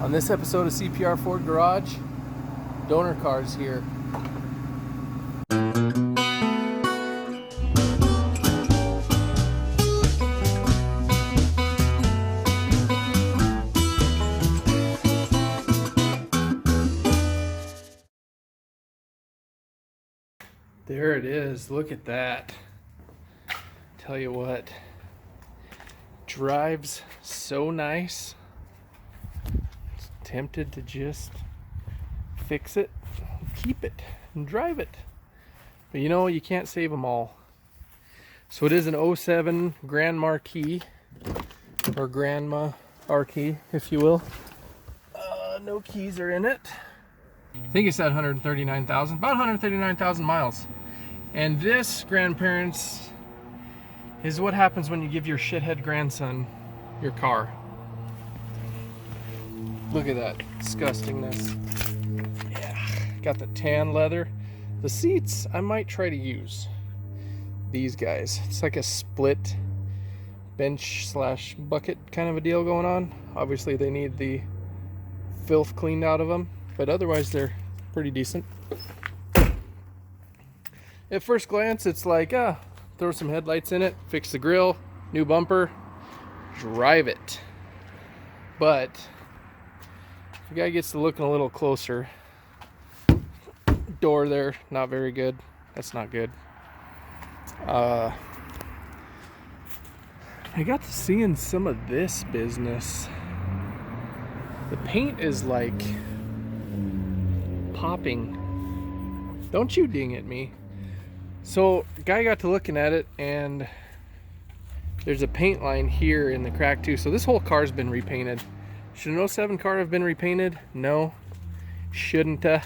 On this episode of CPR Ford Garage, donor cars here. There it is, look at that. Tell you what, drives so nice. Tempted to just fix it, keep it, and drive it. But you know, you can't save them all. So it is an 07 Grand Marquis, or Grandma Marquis, if you will. No keys are in it. I think it's at 139,000, about 139,000 miles. And this, grandparents, is what happens when you give your shithead grandson your car. Look at that disgustingness. Yeah, got the tan leather. The seats I might try to use. These guys, it's like a split bench slash bucket kind of a deal going on. Obviously they need the filth cleaned out of them, but otherwise they're pretty decent. At first glance it's like, throw some headlights in it, fix the grill, new bumper, drive it. But if the guy gets to looking a little closer, door there, not very good. That's not good. I got to seeing some of this business. The paint is like popping. Don't you ding at me. So guy got to looking at it, and there's a paint line here in the crack too. So this whole car's been repainted. Should an 07 car have been repainted? No, shouldn't. And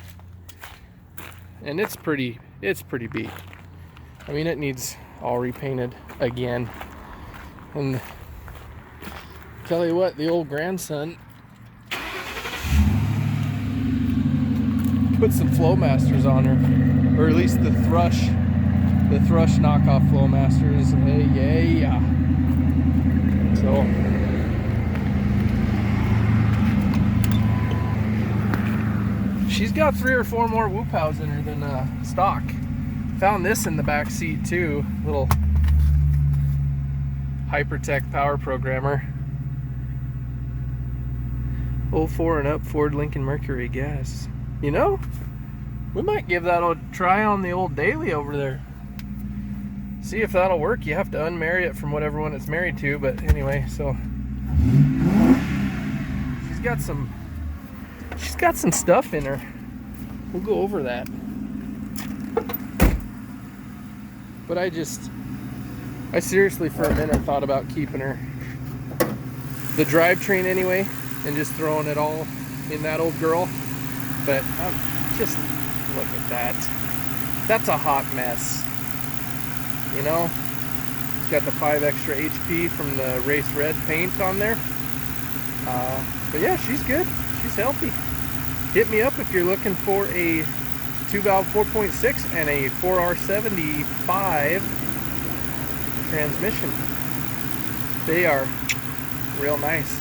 it's pretty beat. I mean, it needs all repainted again. And tell you what, the old grandson put some Flowmasters on her, or at least the Thrush knockoff Flowmasters. Hey, yeah. So she's got 3 or 4 more whoop-hows in her than stock. Found this in the back seat too, little Hypertech power programmer. 04 and up Ford Lincoln Mercury gas. You know, we might give that a try on the old daily over there. See if that'll work. You have to unmarry it from whatever one it's married to, but anyway, so she's got some stuff in her. We'll go over that. But I seriously for a minute thought about keeping her. The drivetrain anyway, and just throwing it all in that old girl. But just look at that. That's a hot mess. You know? It's got the 5 extra HP from the race red paint on there. But yeah, she's good. She's healthy. Hit me up if you're looking for a 2-valve 4.6 and a 4R75 transmission. They are real nice.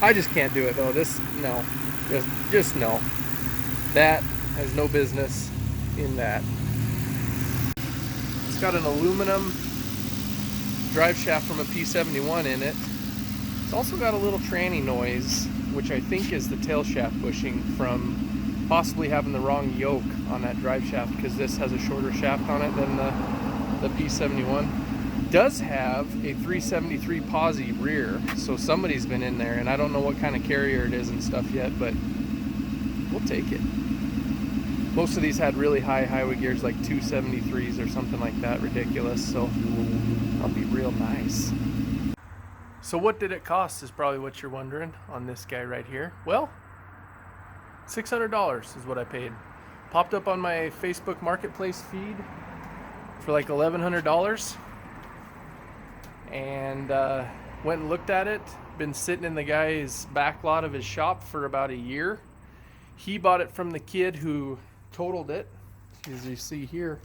I just can't do it though. No. Just no. That has no business in that. It's got an aluminum drive shaft from a P71 in it. It's also got a little tranny noise, which I think is the tail shaft bushing from possibly having the wrong yoke on that drive shaft, because this has a shorter shaft on it than the P71. Does have a 373 posi rear, so somebody's been in there, and I don't know what kind of carrier it is and stuff yet, but we'll take it. Most of these had really high highway gears, like 273s or something like that, ridiculous, so that'll be real nice. So what did it cost is probably what you're wondering on this guy right here. Well, $600 is what I paid. Popped up on my Facebook Marketplace feed for like $1,100. And went and looked at it. Been sitting in the guy's back lot of his shop for about a year. He bought it from the kid who totaled it. As you see here,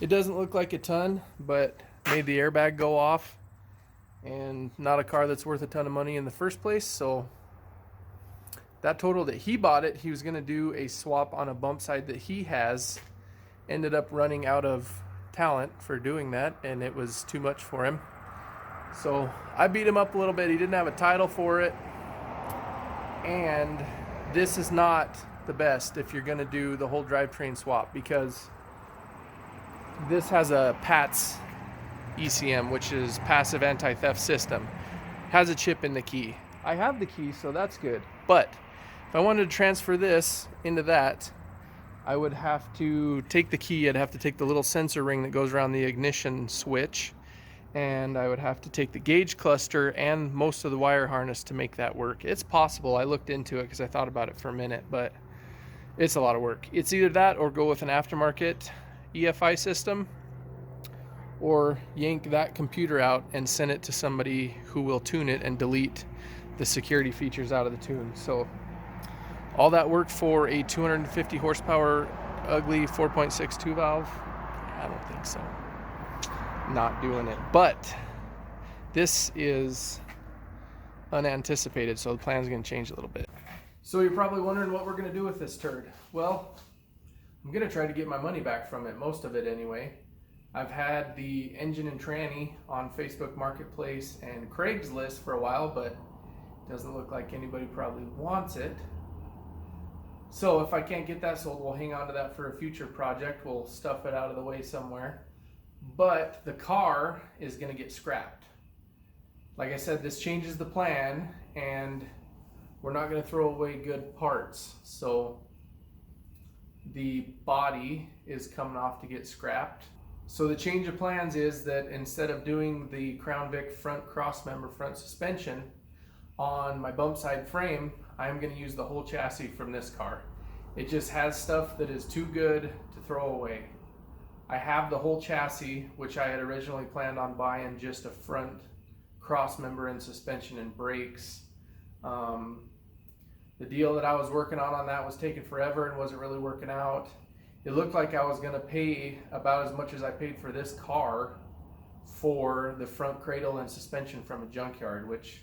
it doesn't look like a ton, but made the airbag go off, and not a car that's worth a ton of money in the first place. So that total that he bought it, he was going to do a swap on a bump side that he has. Ended up running out of talent for doing that, and it was too much for him. So I beat him up a little bit. He didn't have a title for it. And this is not the best if you're going to do the whole drivetrain swap, because this has a PATS ECM, which is passive anti-theft system. Has a chip in the key. I have the key, so that's good. But if I wanted to transfer this into that, I would have to take the key. I'd have to take the little sensor ring that goes around the ignition switch, and I would have to take the gauge cluster and most of the wire harness to make that work. It's possible. I looked into it because I thought about it for a minute, but it's a lot of work. It's either that or go with an aftermarket EFI system, or yank that computer out and send it to somebody who will tune it and delete the security features out of the tune. So all that work for a 250 horsepower ugly 4.62 valve? I don't think so. Not doing it. But this is unanticipated, so the plan's going to change a little bit. So you're probably wondering what we're going to do with this turd. Well, I'm going to try to get my money back from it, most of it anyway. I've had the engine and tranny on Facebook Marketplace and Craigslist for a while, but it doesn't look like anybody probably wants it. So if I can't get that sold, we'll hang on to that for a future project. We'll stuff it out of the way somewhere. But the car is going to get scrapped. Like I said, this changes the plan, and we're not going to throw away good parts. So the body is coming off to get scrapped. So the change of plans is that instead of doing the Crown Vic front crossmember front suspension on my bump side frame, I'm going to use the whole chassis from this car. It just has stuff that is too good to throw away. I have the whole chassis, which I had originally planned on buying just a front crossmember and suspension and brakes. The deal that I was working on that was taking forever and wasn't really working out. It looked like I was going to pay about as much as I paid for this car for the front cradle and suspension from a junkyard, which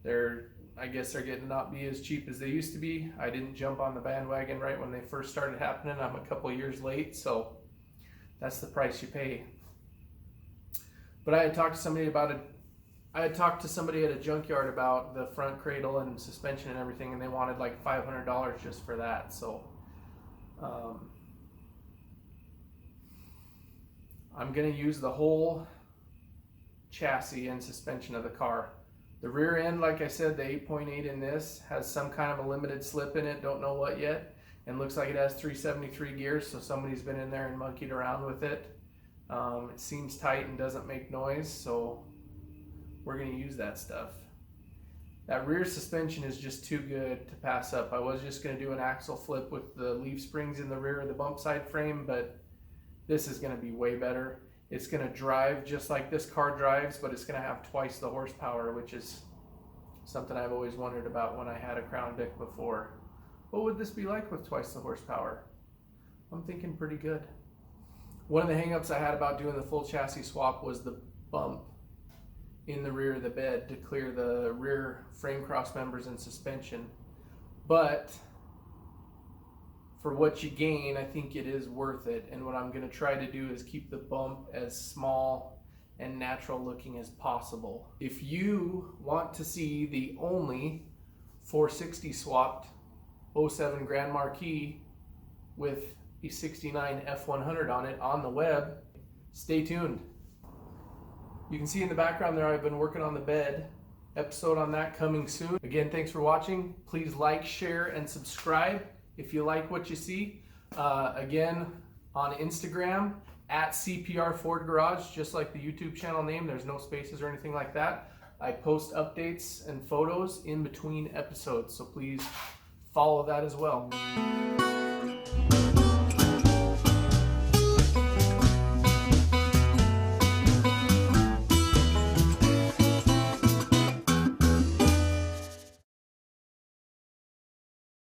I guess they're getting not be as cheap as they used to be. I didn't jump on the bandwagon right when they first started happening. I'm a couple years late, so that's the price you pay. But I had talked to somebody about it. I had talked to somebody at a junkyard about the front cradle and suspension and everything, and they wanted like $500 just for that. So I'm going to use the whole chassis and suspension of the car. The rear end, like I said, the 8.8 in this has some kind of a limited slip in it, don't know what yet, and looks like it has 373 gears, so somebody's been in there and monkeyed around with it. It seems tight and doesn't make noise, so we're going to use that stuff. That rear suspension is just too good to pass up. I was just going to do an axle flip with the leaf springs in the rear of the bump side frame, but this is going to be way better. It's going to drive just like this car drives, but it's going to have twice the horsepower, which is something I've always wondered about when I had a Crown Vic before. What would this be like with twice the horsepower? I'm thinking pretty good. One of the hangups I had about doing the full chassis swap was the bump in the rear of the bed to clear the rear frame cross members and suspension. But for what you gain, I think it is worth it. And what I'm going to try to do is keep the bump as small and natural looking as possible. If you want to see the only 460 swapped 07 Grand Marquis with a 69 F100 on it on the web, stay tuned. You can see in the background there I've been working on the bed. Episode on that coming soon. Again, thanks for watching. Please like, share, and subscribe if you like what you see. Again, on Instagram, at CPR Ford Garage, just like the YouTube channel name. There's no spaces or anything like that. I post updates and photos in between episodes, so please follow that as well.